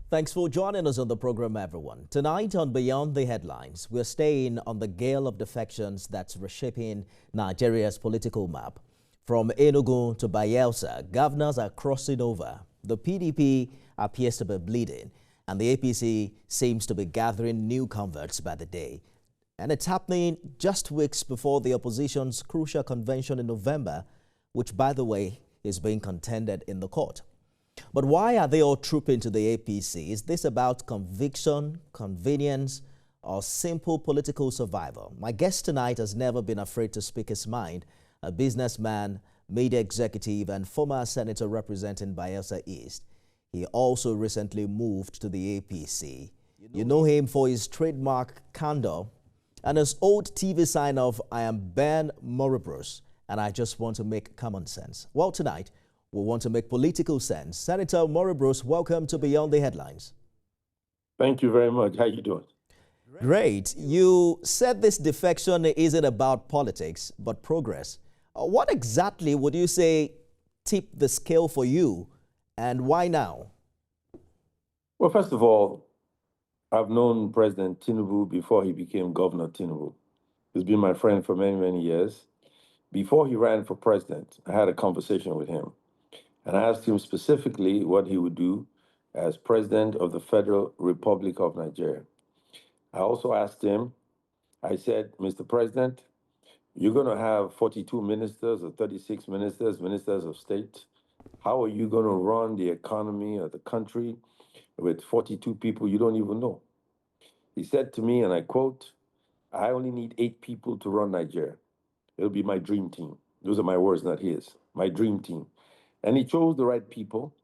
Thanks for joining us on the program, everyone. Tonight on Beyond the Headlines, we're staying on the gale of defections that's reshaping Nigeria's political map. From Enugu to Bayelsa, governors are crossing over. The PDP appears to be bleeding, and the APC seems to be gathering new converts by the day. And it's happening just weeks before the opposition's crucial convention in November, which, by the way, is being contended in the court. But why are they all trooping to the APC? Is this about conviction, convenience, or simple political survival? My guest tonight has never been afraid to speak his mind. A businessman, media executive, and former senator representing Bayelsa East. He also recently moved to the APC. You know him for his trademark candor and his old TV sign of "I am Ben Moribros, and I just want to make common sense." Well, tonight, we want to make political sense. Senator Moribros, welcome to Beyond the Headlines. Thank you very much. How you doing? Great. You said this defection isn't about politics, but progress. What exactly would you say tipped the scale for you, and why now? Well, first of all, I've known President Tinubu before he became Governor Tinubu. He's been my friend for many, many years. Before he ran for president, I had a conversation with him. And I asked him specifically what he would do as President of the Federal Republic of Nigeria. I also asked him, I said, Mr. President, you're going to have 42 ministers or 36 ministers of state. How are you going to run the economy of the country with 42 people you don't even know? He said to me, and I quote, "I only need 8 people to run Nigeria. It'll be my dream team." Those are my words, not his. My dream team. And he chose the right people.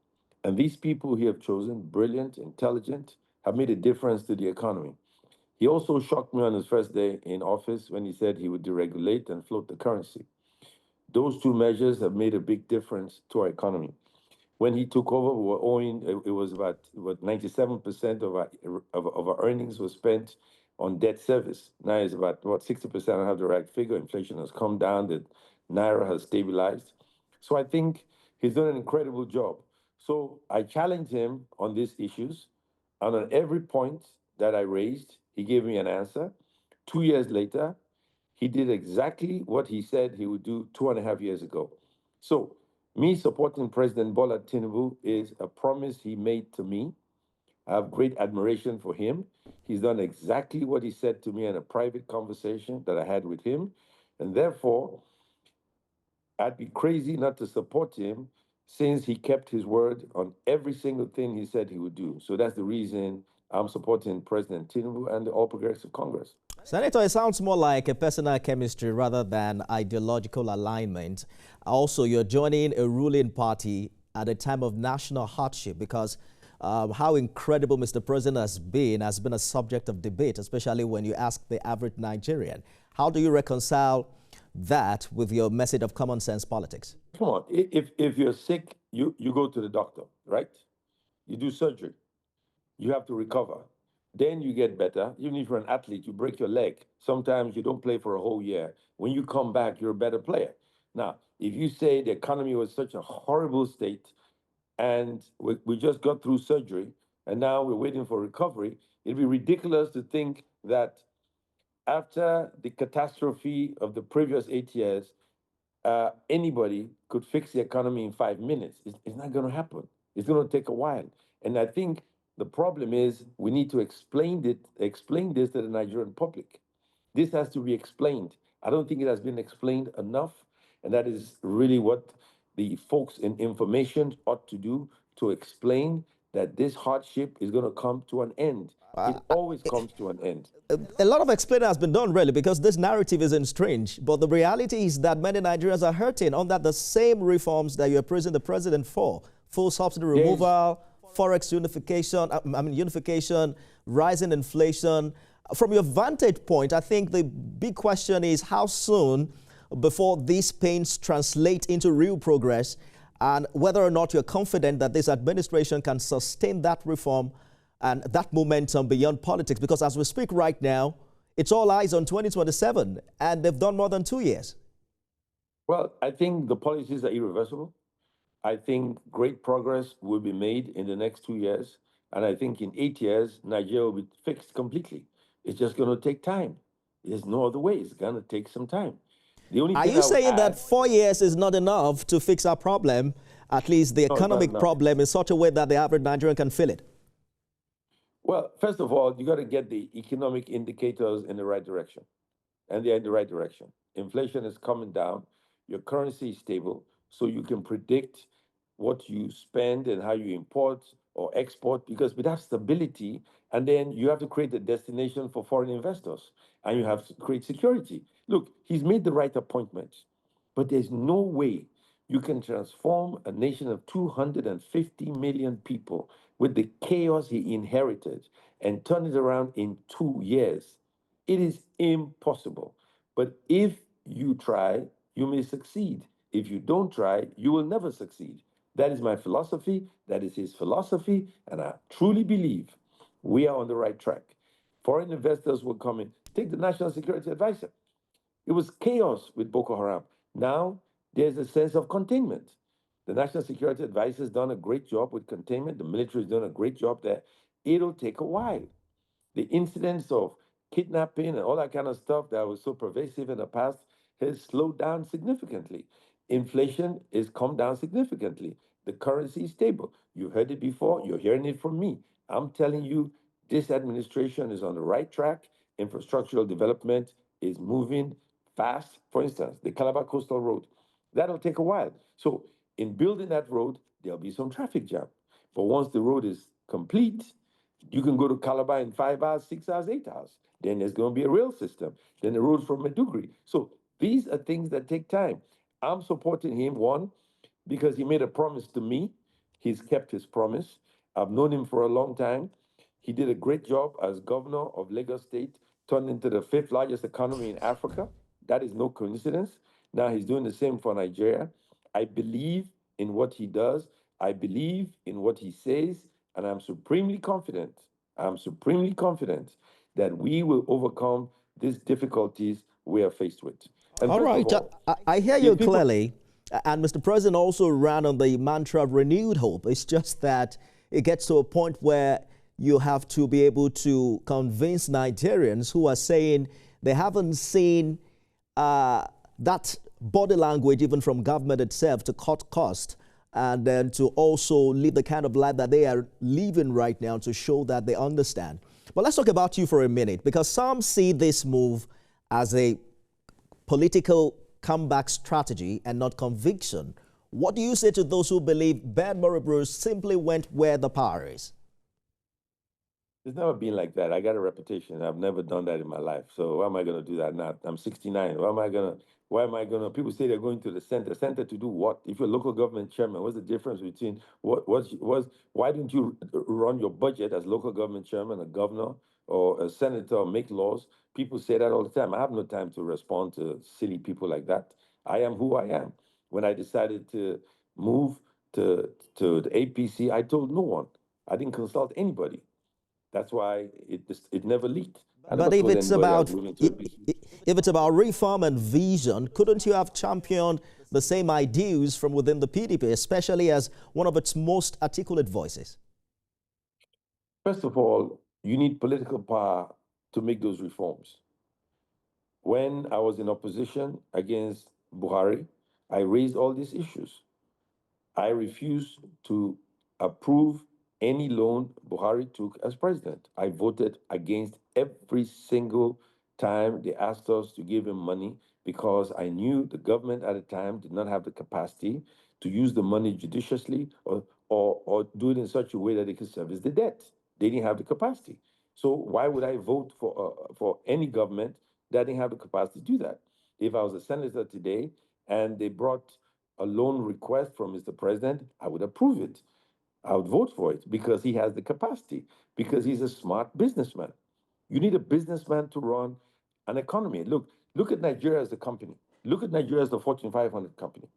And these people he have chosen, brilliant, intelligent, have made a difference to the economy. He also shocked me on his first day in office when he said he would deregulate and float the currency. Those 2 measures have made a big difference to our economy. When he took over, we were owing, it was about 97% of our earnings was spent on debt service. Now it's about 60%. I don't have the right figure. Inflation has come down. The Naira has stabilized. So I think he's done an incredible job. So I challenged him on these issues. And on every point that I raised, he gave me an answer. 2 years later, he did exactly what he said he would do 2.5 years ago. So me supporting President Bola Tinubu is a promise he made to me. I have great admiration for him. He's done exactly what he said to me in a private conversation that I had with him. And therefore, I'd be crazy not to support him since he kept his word on every single thing he said he would do. So that's the reason I'm supporting President Tinubu and the All Progressive Congress. Senator, it sounds more like a personal chemistry rather than ideological alignment. Also, you're joining a ruling party at a time of national hardship because how incredible Mr. President has been a subject of debate, especially when you ask the average Nigerian. How do you reconcile that with your message of common sense politics? Come on, if you're sick, you go to the doctor, right? You do surgery. You have to recover. Then you get better. Even if you're an athlete, you break your leg. Sometimes you don't play for a whole year. When you come back, you're a better player. Now, if you say the economy was such a horrible state and we just got through surgery and now we're waiting for recovery, it'd be ridiculous to think that after the catastrophe of the previous 8 years, anybody could fix the economy in 5 minutes. It's not going to happen. It's going to take a while. And I think the problem is we need to explain this to the Nigerian public. This has to be explained. I don't think it has been explained enough. And that is really what the folks in information ought to do, to explain that this hardship is going to come to an end. It always comes to an end. A lot of explaining has been done, really, because this narrative isn't strange. But the reality is that many Nigerians are hurting under the same reforms that you're praising the president for. Full subsidy removal, forex unification, rising inflation. From your vantage point, I think the big question is how soon before these pains translate into real progress, and whether or not you're confident that this administration can sustain that reform and that momentum beyond politics. Because as we speak right now, it's all eyes on 2027, and they've done more than 2 years. Well, I think the policies are irreversible. I think great progress will be made in the next 2 years. And I think in 8 years, Nigeria will be fixed completely. It's just going to take time. There's no other way. It's going to take some time. The only Are thing you I would saying that add, 4 years is not enough to fix our problem, at least the no, it's not economic enough. problem, in such a way that the average Nigerian can feel it? Well, first of all, you got to get the economic indicators in the right direction. And they're in the right direction. Inflation is coming down, your currency is stable, so you can predict what you spend and how you import or export, because without stability, and then you have to create a destination for foreign investors and you have to create security. Look, he's made the right appointments, but there's no way you can transform a nation of 250 million people with the chaos he inherited and turn it around in 2 years. It is impossible. But if you try, you may succeed. If you don't try, you will never succeed. That is my philosophy. That is his philosophy. And I truly believe we are on the right track. Foreign investors will come in. Take the National Security Advisor. It was chaos with Boko Haram. Now there's a sense of containment. The National Security Advisor has done a great job with containment. The military has done a great job there. It'll take a while. The incidents of kidnapping and all that kind of stuff that was so pervasive in the past has slowed down significantly. Inflation has come down significantly. The currency is stable. You heard it before, you're hearing it from me. I'm telling you, this administration is on the right track. Infrastructural development is moving fast. For instance, the Calabar Coastal Road, that'll take a while. So, in building that road, there'll be some traffic jam. But once the road is complete, you can go to Calabar in 5 hours, 6 hours, 8 hours. Then there's going to be a rail system. Then the road from Maiduguri. So these are things that take time. I'm supporting him, one, because he made a promise to me. He's kept his promise. I've known him for a long time. He did a great job as governor of Lagos State, turned into the fifth largest economy in Africa. That is no coincidence. Now he's doing the same for Nigeria. I believe in what he does. I believe in what he says, and I'm supremely confident. I'm supremely confident that we will overcome these difficulties we are faced with. And All first of right. all, I hear you if people clearly. And Mr. President also ran on the mantra of renewed hope. It's just that it gets to a point where you have to be able to convince Nigerians who are saying they haven't seen that body language, even from government itself, to cut cost and then to also live the kind of life that they are living right now, to show that they understand. But let's talk about you for a minute, because some see this move as a political comeback strategy and not conviction. What do you say to those who believe Ben Moriburu simply went where the power is? It's never been like that. I got a reputation. I've never done that in my life. So why am I going to do that now? I'm 69. People say they're going to the center. Center to do what? If you're a local government chairman, what's the difference between why didn't you run your budget as local government chairman, a governor, or a senator, or make laws? People say that all the time. I have no time to respond to silly people like that. I am who I am. When I decided to move to the APC, I told no one. I didn't consult anybody. That's why it never leaked. I But never if told it's anybody I was about moving to APC. if it's about reform and vision, couldn't you have championed the same ideals from within the PDP, especially as one of its most articulate voices? First of all, you need political power to make those reforms. When I was in opposition against Buhari, I raised all these issues. I refused to approve any loan Buhari took as president. I voted against every single time they asked us to give him money, because I knew the government at the time did not have the capacity to use the money judiciously, or do it in such a way that they could service the debt. They didn't have the capacity. So why would I vote for any government that didn't have the capacity to do that? If I was a senator today and they brought a loan request from Mr. President, I would approve it. I would vote for it because he has the capacity, because he's a smart businessman. You need a businessman to run an economy. Look at Nigeria as a company. Look at Nigeria as the Fortune 500 company.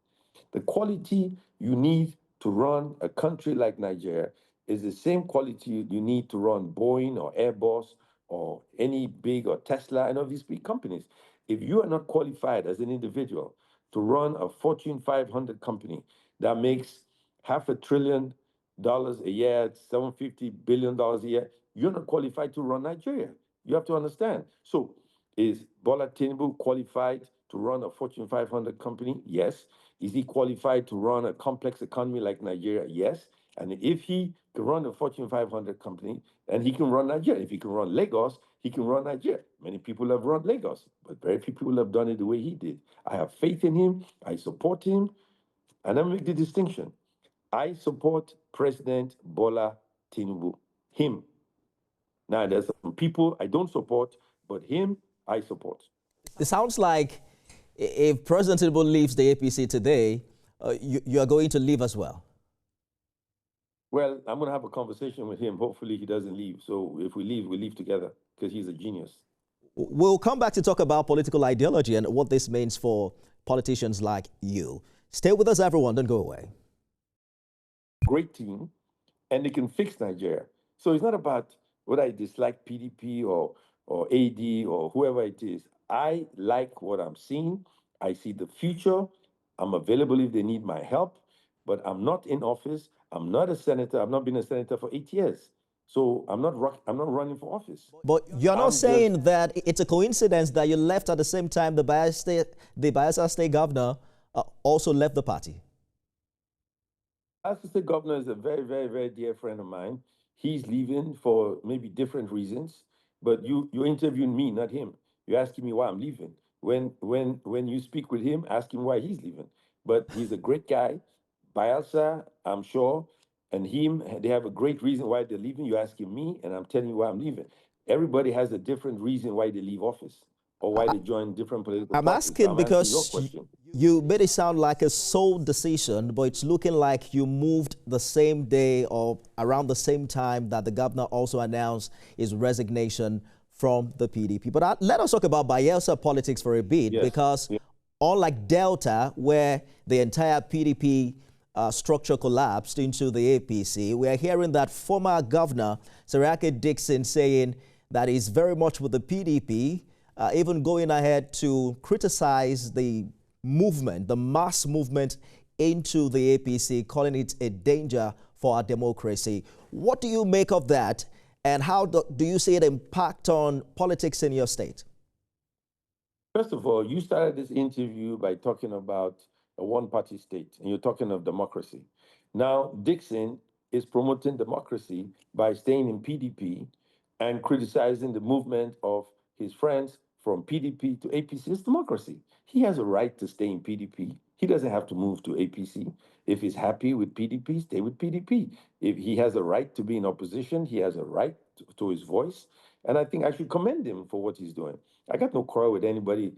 The quality you need to run a country like Nigeria is the same quality you need to run Boeing or Airbus or any big, or Tesla and all these big companies. If you are not qualified as an individual to run a Fortune 500 company that makes half a trillion a year, $750 billion a year, you're not qualified to run Nigeria. You have to understand. So is Bola Tinubu qualified to run a Fortune 500 company? Yes. Is he qualified to run a complex economy like Nigeria? Yes. And if he can run a Fortune 500 company, then he can run Nigeria. If he can run Lagos, he can run Nigeria. Many people have run Lagos, but very few people have done it the way he did. I have faith in him. I support him. And I make the distinction. I support President Bola Tinubu. Him. Now, there's some people I don't support, but him, I support. It sounds like if President Tinubu leaves the APC today, you are going to leave as well. Well, I'm going to have a conversation with him. Hopefully, he doesn't leave. So if we leave together because he's a genius. We'll come back to talk about political ideology and what this means for politicians like you. Stay with us, everyone. Don't go away. Great team, and they can fix Nigeria. So it's not about whether I dislike PDP or AD or whoever it is. I like what I'm seeing. I see the future. I'm available if they need my help, but I'm not in office. I'm not a senator. I've not been a senator for 8 years. So I'm not running for office. But you're not saying that it's a coincidence that you left at the same time the Bayelsa State governor also left the party. Bayelsa State governor is a very, very, very dear friend of mine. He's leaving for maybe different reasons, but you're interviewing me, not him. You're asking me why I'm leaving. When you speak with him, ask him why he's leaving. But he's a great guy. Bayelsa, I'm sure, and him, they have a great reason why they're leaving. You're asking me, and I'm telling you why I'm leaving. Everybody has a different reason why they leave office or why they join different political parties. I'm asking because you made it sound like a sole decision, but it's looking like you moved the same day or around the same time that the governor also announced his resignation from the PDP. But let us talk about Bayelsa politics for a bit, because unlike Delta, where the entire PDP structure collapsed into the APC, we are hearing that former governor Seriake Dickson saying that he's very much with the PDP, even going ahead to criticize the movement, the mass movement into the APC, calling it a danger for our democracy. What do you make of that, and how do you see it impact on politics in your state? First of all, you started this interview by talking about a one-party state, and you're talking of democracy. Now, Dickson is promoting democracy by staying in PDP and criticizing the movement of his friends from PDP to APC. It's democracy. He has a right to stay in PDP. He doesn't have to move to APC. If he's happy with PDP, stay with PDP. If he has a right to be in opposition, he has a right to his voice. And I think I should commend him for what he's doing. I got no quarrel with anybody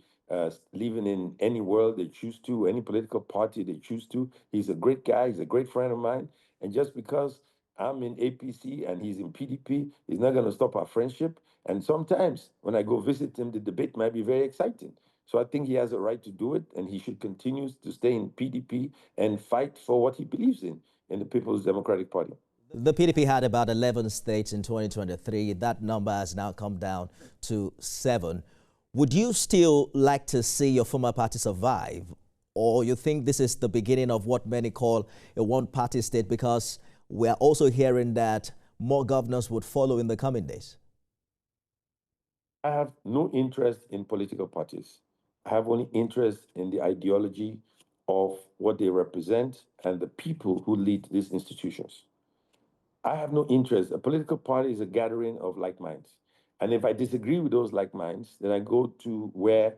living in any world they choose to, any political party they choose to. He's a great guy. He's a great friend of mine. And just because I'm in APC and he's in PDP, is not going to stop our friendship. And sometimes when I go visit him, the debate might be very exciting. So I think he has a right to do it, and he should continue to stay in PDP and fight for what he believes in the People's Democratic Party. The PDP had about 11 states in 2023. That number has now come down to 7. Would you still like to see your former party survive? Or you think this is the beginning of what many call a one-party state, because we are also hearing that more governors would follow in the coming days? I have no interest in political parties. I have only interest in the ideology of what they represent and the people who lead these institutions. I have no interest. A political party is a gathering of like minds. And if I disagree with those like minds, then I go to where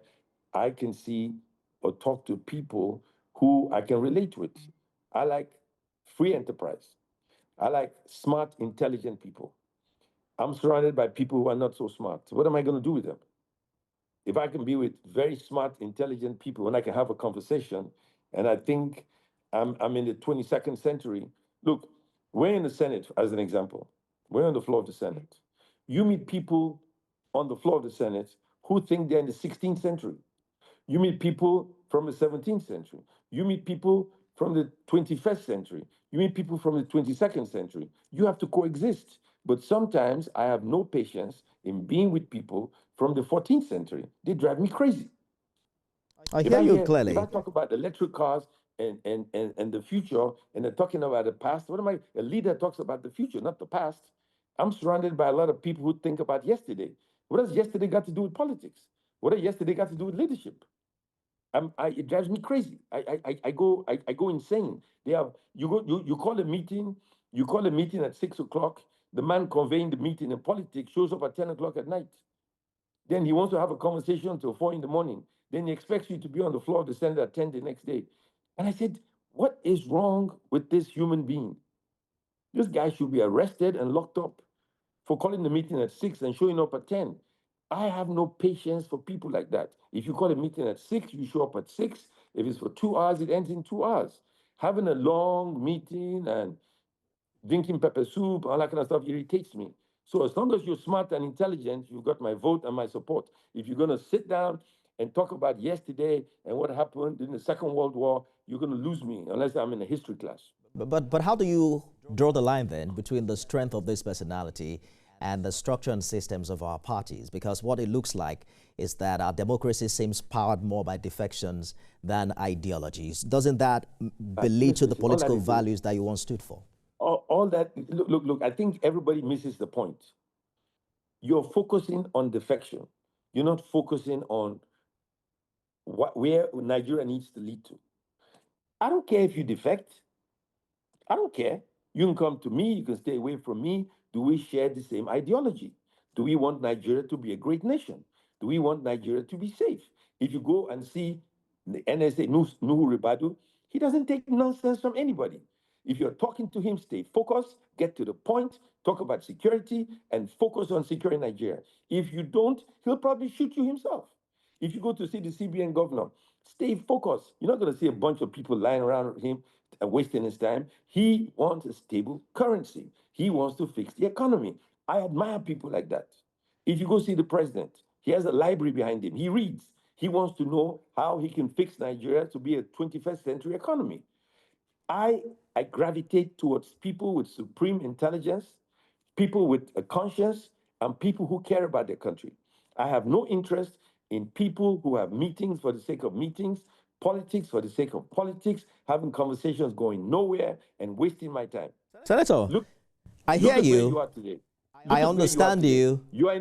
I can see or talk to people who I can relate with. I like free enterprise. I like smart, intelligent people. I'm surrounded by people who are not so smart. What am I going to do with them? If I can be with very smart, intelligent people and I can have a conversation, and I think I'm in the 22nd century. Look, we're in the Senate, as an example. We're on the floor of the Senate. You meet people on the floor of the Senate who think they're in the 16th century. You meet people from the 17th century. You meet people from the 21st century. You meet people from the 22nd century. You have to coexist. But sometimes I have no patience in being with people from the 14th century. They drive me crazy. I hear you clearly. If I talk about electric cars and the future, and they're talking about the past. What am I? A leader talks about the future, not the past. I'm surrounded by a lot of people who think about yesterday. What does yesterday got to do with politics? What does yesterday got to do with leadership? It drives me crazy. I go insane. You call a meeting, at 6 o'clock. The man conveying the meeting in politics shows up at 10 o'clock at night. Then he wants to have a conversation till 4 in the morning. Then he expects you to be on the floor of the Senate at 10 the next day. And I said, what is wrong with this human being? This guy should be arrested and locked up for calling the meeting at 6 and showing up at 10. I have no patience for people like that. If you call a meeting at 6, you show up at 6. If it's for 2 hours, it ends in 2 hours. Having a long meeting and drinking pepper soup, all that kind of stuff irritates me. So as long as you're smart and intelligent, you've got my vote and my support. If you're going to sit down and talk about yesterday and what happened in the Second World War, you're going to lose me unless I'm in a history class. But how do you draw the line then between the strength of this personality and the structure and systems of our parties? Because what it looks like is that our democracy seems powered more by defections than ideologies. Doesn't that lead to the political values that you once stood for? All that, look, I think everybody misses the point. You're focusing on defection. You're not focusing on where Nigeria needs to lead to. I don't care if you defect. I don't care. You can come to me, you can stay away from me. Do we share the same ideology? Do we want Nigeria to be a great nation? Do we want Nigeria to be safe? If you go and see the NSA, Nuhu Ribadu, he doesn't take nonsense from anybody. If you're talking to him, stay focused, get to the point, talk about security, and focus on securing Nigeria. If you don't, he'll probably shoot you himself. If you go to see the CBN governor, stay focused. You're not going to see a bunch of people lying around him and wasting his time. He wants a stable currency. He wants to fix the economy. I admire people like that. If you go see the president, he has a library behind him. He reads. He wants to know how he can fix Nigeria to be a 21st century economy. I gravitate towards people with supreme intelligence, people with a conscience, and people who care about their country. I have no interest in people who have meetings for the sake of meetings, politics for the sake of politics, having conversations going nowhere and wasting my time. Senator, I Look hear at you. where you are today. I understand you. You are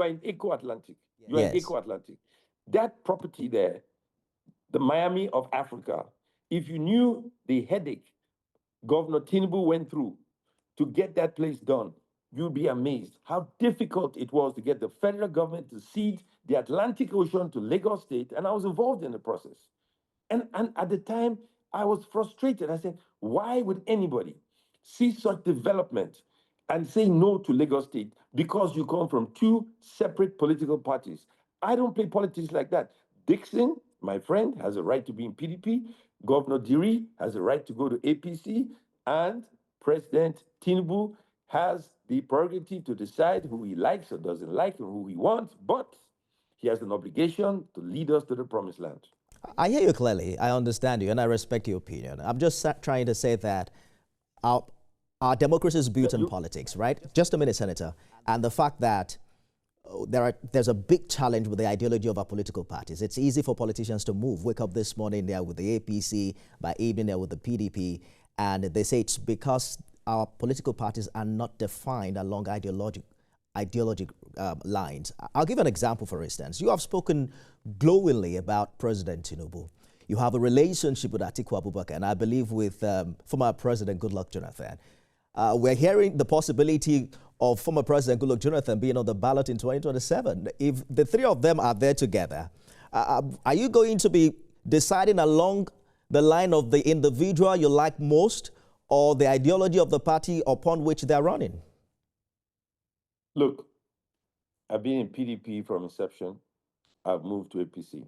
in Eco Atlantic. You are in Eco Atlantic. That property there, the Miami of Africa, if you knew the headache Governor Tinubu went through to get that place done, you'd be amazed how difficult it was to get the federal government to cede the Atlantic Ocean to Lagos State, and I was involved in the process. And at the time, I was frustrated. I said, why would anybody see such development and say no to Lagos State because you come from two separate political parties? I don't play politics like that. Dixon, my friend, has a right to be in PDP. Governor Diri has a right to go to APC. And President Tinubu has the prerogative to decide who he likes or doesn't like and who he wants. But he has an obligation to lead us to the promised land. I hear you clearly. I understand you, and I respect your opinion. I'm just trying to say that our democracy is built on politics, right? Just a minute, Senator. And the fact that there's a big challenge with the ideology of our political parties. It's easy for politicians to move. Wake up this morning, they're with the APC. By evening, they're with the PDP. And they say it's because our political parties are not defined along ideological lines. I'll give an example, for instance. You have spoken glowingly about President Tinubu. You have a relationship with Atiku Abubakar, and I believe with former President Goodluck Jonathan. We're hearing the possibility of former President Goodluck Jonathan being on the ballot in 2027. If the three of them are there together, are you going to be deciding along the line of the individual you like most or the ideology of the party upon which they're running? Look, I've been in PDP from inception. I've moved to APC.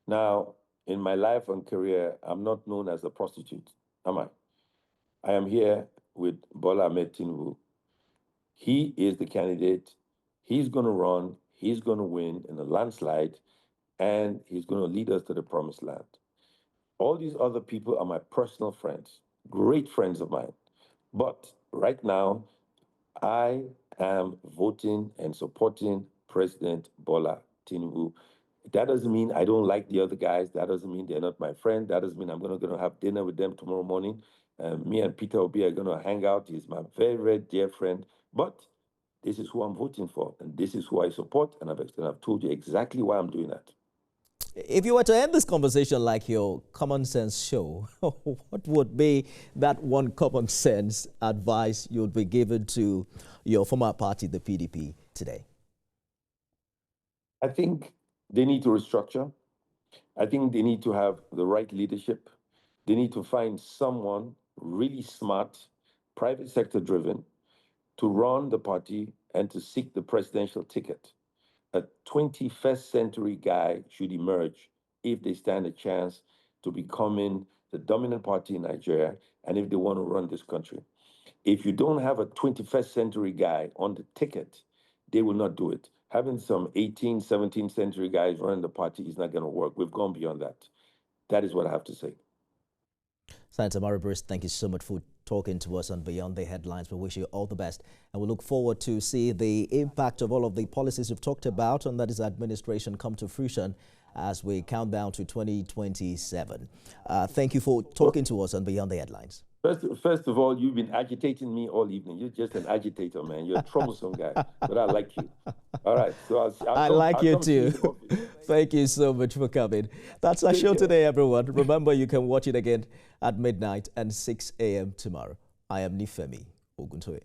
Now, in my life and career, I'm not known as a prostitute, am I? I am here with Bola Ahmed Tinubu. He is the candidate. He's going to run. He's going to win in a landslide, and he's going to lead us to the promised land. All these other people are my personal friends, great friends of mine. But right now, I am voting and supporting President Bola Tinubu. That doesn't mean I don't like the other guys. That doesn't mean they're not my friend. That doesn't mean I'm going to have dinner with them tomorrow morning. Me and Peter Obi are going to hang out. He's my very, very dear friend. But this is who I'm voting for, and this is who I support, and I've told you exactly why I'm doing that. If you were to end this conversation like your common sense show, what would be that one common sense advice you would be given to your former party, the PDP, today? I think they need to restructure. I think they need to have the right leadership. They need to find someone really smart, private sector driven, to run the party and to seek the presidential ticket. A 21st century guy should emerge if they stand a chance to becoming the dominant party in Nigeria and if they want to run this country. If you don't have a 21st century guy on the ticket, they will not do it. Having some 18th, 17th century guys running the party is not going to work. We've gone beyond that. That is what I have to say. Senator Maribris, thank you so much for talking to us on Beyond the Headlines. We wish you all the best, and we look forward to see the impact of all of the policies you've talked about under this administration come to fruition as we count down to 2027. Thank you for talking to us on Beyond the Headlines. First of all, you've been agitating me all evening. You're just an agitator, man. You're a troublesome guy, but I like you. All right, so I like you too. Thank you so much for coming. That's our show today, everyone. Remember, you can watch it again at midnight and 6 a.m. tomorrow. I am Nifemi Oguntoye.